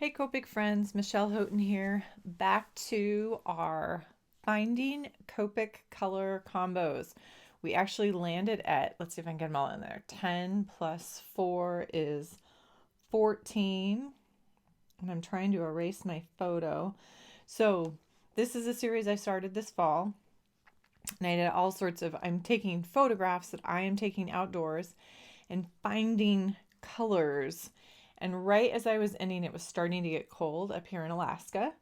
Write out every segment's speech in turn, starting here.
Hey Copic friends, Michelle Houghton here. Back to our Finding Copic color combos. We actually landed at, let's see if I can get them all in there. 10 plus 4 is 14. And I'm trying to erase my photo. So this is a series I started this fall. And I did all sorts of, I'm taking photographs that I am taking outdoors and finding colors. And right as I was ending, it was starting to get cold up here in Alaska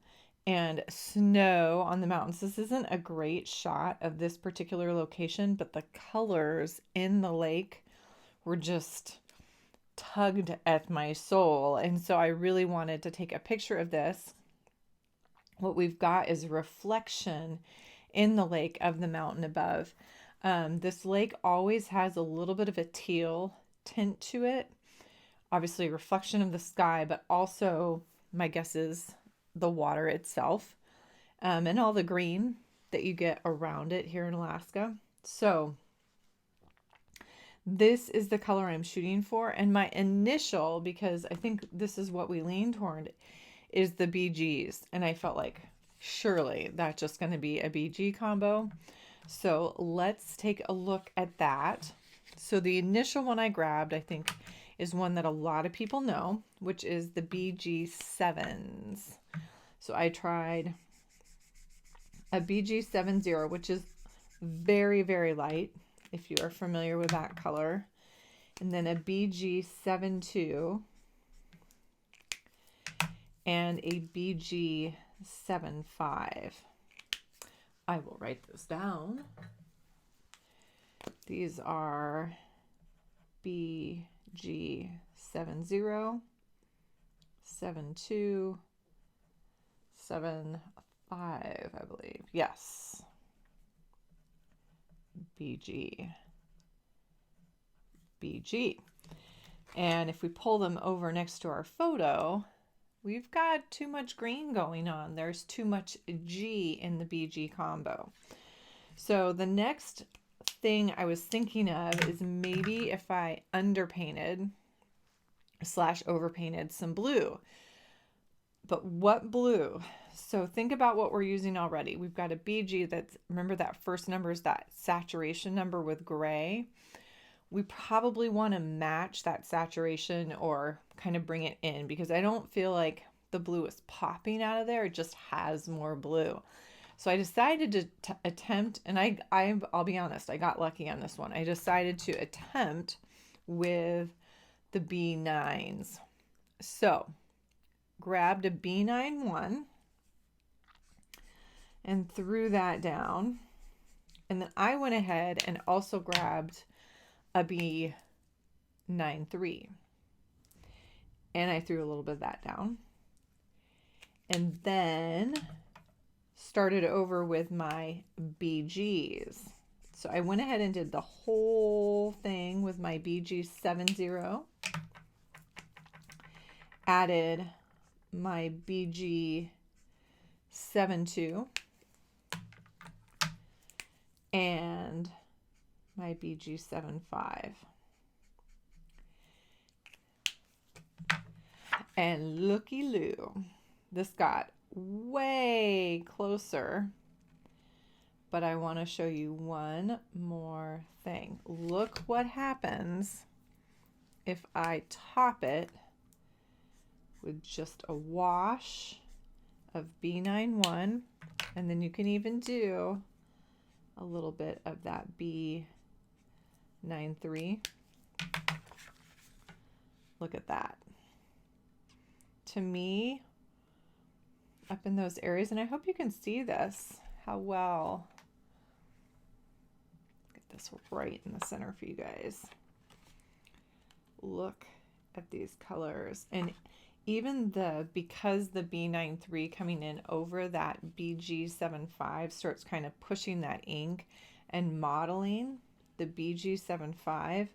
and snow on the mountains. This isn't a great shot of this particular location, but the colors in the lake were just tugged at my soul. And so I really wanted to take a picture of this. What we've got is reflection in the lake of the mountain above. This lake always has a little bit of a teal tint to it. Obviously, a reflection of the sky, but also, my guess is the water itself, and all the green that you get around it here in Alaska. So, this is the color I'm shooting for. And my initial, because I think this is what we lean toward, is the BGs. And I felt like surely that's just going to be a BG combo. So let's take a look at that. So the initial one I grabbed, I think, is one that a lot of people know, which is the BG7s. So I tried a BG70, which is very, very light, if you are familiar with that color. And then a BG72 and a BG75. I will write those down. These are BG70, 72, 75, I believe. Yes. BG. And if we pull them over next to our photo, we've got too much green going on. There's too much G in the BG combo. So the next thing I was thinking of is maybe if I underpainted / overpainted some blue. But what blue? So think about what we're using already. We've got a BG that's, remember that first number is that saturation number with gray. We probably want to match that saturation or kind of bring it in, because I don't feel like the blue is popping out of there. It just has more blue. So I decided to attempt, and I'll be honest, I got lucky on this one. I decided to attempt with the B9s. So grabbed a B9 one and threw that down. And then I went ahead and also grabbed a B93. And I threw a little bit of that down. And then started over with my BGs. So I went ahead and did the whole thing with my BG70. Added my BG72 and my BG75. And looky-loo, this got way closer, but I want to show you one more thing. Look what happens if I top it with just a wash of B91, and then you can even do a little bit of that B93. Look at that. To me, up in those areas, and I hope you can see this, how well, get this right in the center for you guys. Look at these colors. And even because the B93 coming in over that BG75 starts kind of pushing that ink and modeling the BG75, I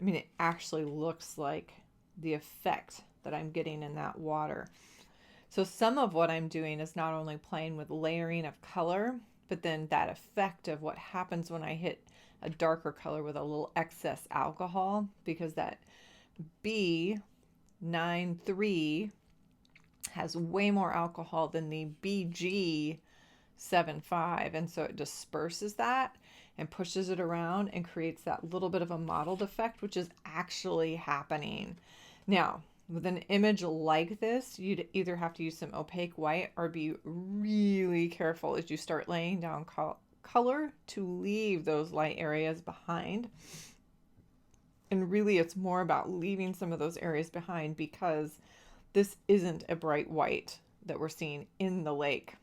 mean, it actually looks like the effect that I'm getting in that water. So some of what I'm doing is not only playing with layering of color, but then that effect of what happens when I hit a darker color with a little excess alcohol, because that B93 has way more alcohol than the BG75, and so it disperses that and pushes it around and creates that little bit of a mottled effect, which is actually happening. Now, with an image like this, you'd either have to use some opaque white or be really careful as you start laying down color to leave those light areas behind. And really, it's more about leaving some of those areas behind because this isn't a bright white that we're seeing in the lake.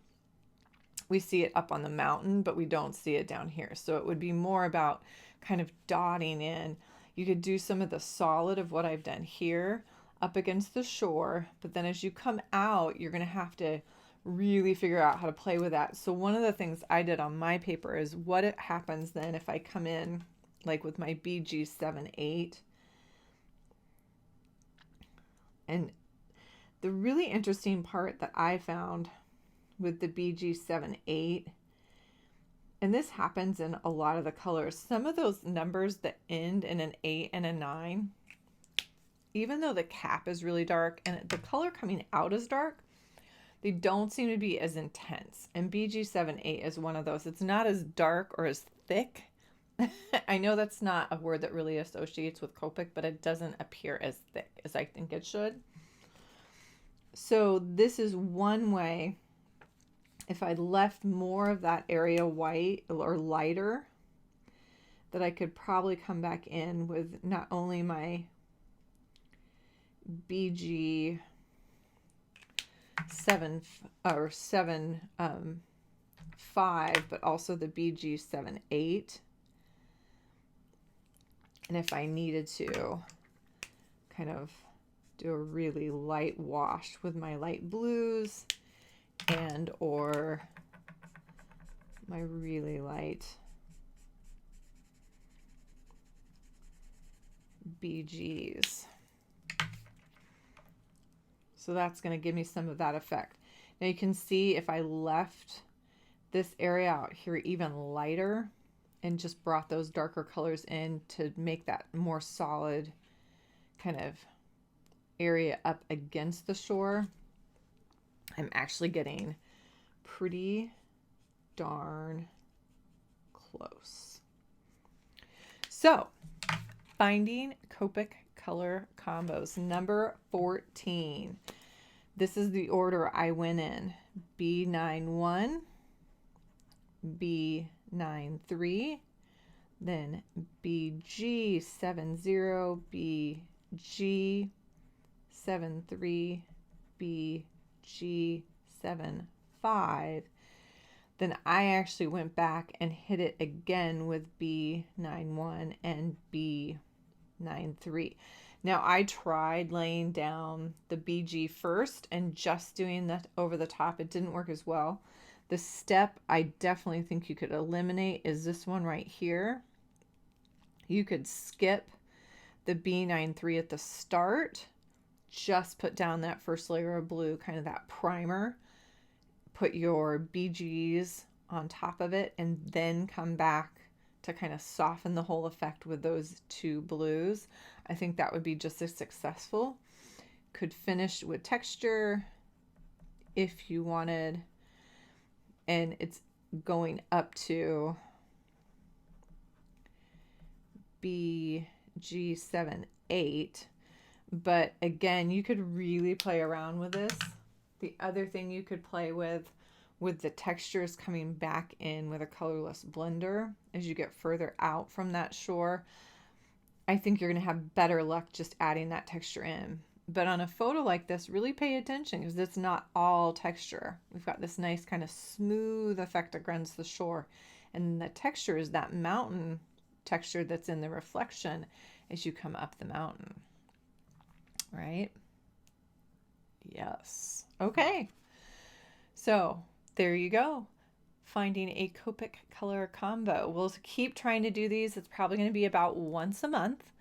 We see it up on the mountain, but we don't see it down here. So it would be more about kind of dotting in. You could do some of the solid of what I've done here up against the shore, but then as you come out, you're going to have to really figure out how to play with that. So one of the things I did on my paper is what it happens then if I come in like with my BG78. And the really interesting part that I found with the BG78, and this happens in a lot of the colors, some of those numbers that end in an 8 and a 9, even though the cap is really dark and the color coming out is dark, they don't seem to be as intense. And BG78 is one of those. It's not as dark or as thick. I know that's not a word that really associates with Copic, but it doesn't appear as thick as I think it should. So this is one way. If I left more of that area white or lighter, that I could probably come back in with not only my BG 5, but also the BG78. And if I needed to kind of do a really light wash with my light blues and or my really light BGs. So that's going to give me some of that effect. Now you can see if I left this area out here even lighter and just brought those darker colors in to make that more solid kind of area up against the shore, I'm actually getting pretty darn close. So, finding Copic color combos, number 14. This is the order I went in. B91, B93, then BG70, BG73, BG75. Then I actually went back and hit it again with B91 and B93. Now I tried laying down the BG first and just doing that over the top. It didn't work as well. The step I definitely think you could eliminate is this one right here. You could skip the B93 at the start, just put down that first layer of blue, kind of that primer, put your BGs on top of it, and then come back to kind of soften the whole effect with those two blues. I think that would be just as successful. Could finish with texture if you wanted, and it's going up to BG78. But again, you could really play around with this. The other thing you could play with the textures coming back in with a colorless blender as you get further out from that shore, I think you're going to have better luck just adding that texture in. But on a photo like this, really pay attention because it's not all texture. We've got this nice kind of smooth effect against the shore. And the texture is that mountain texture that's in the reflection as you come up the mountain. Right? Yes. Okay. So there you go. Finding a Copic color combo. We'll keep trying to do these. It's probably going to be about once a month.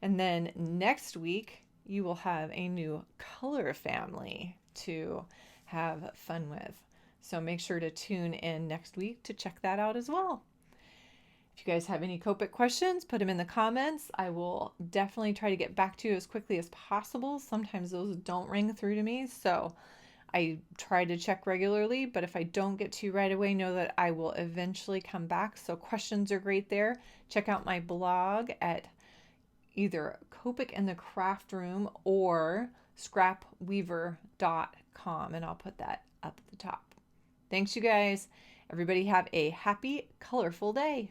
And then next week, you will have a new color family to have fun with. So make sure to tune in next week to check that out as well. If you guys have any Copic questions, put them in the comments. I will definitely try to get back to you as quickly as possible. Sometimes those don't ring through to me, so I try to check regularly, but if I don't get to you right away, know that I will eventually come back. So questions are great there. Check out my blog at either Copic in the Craft Room or scrapweaver.com, and I'll put that up at the top. Thanks, you guys. Everybody have a happy, colorful day.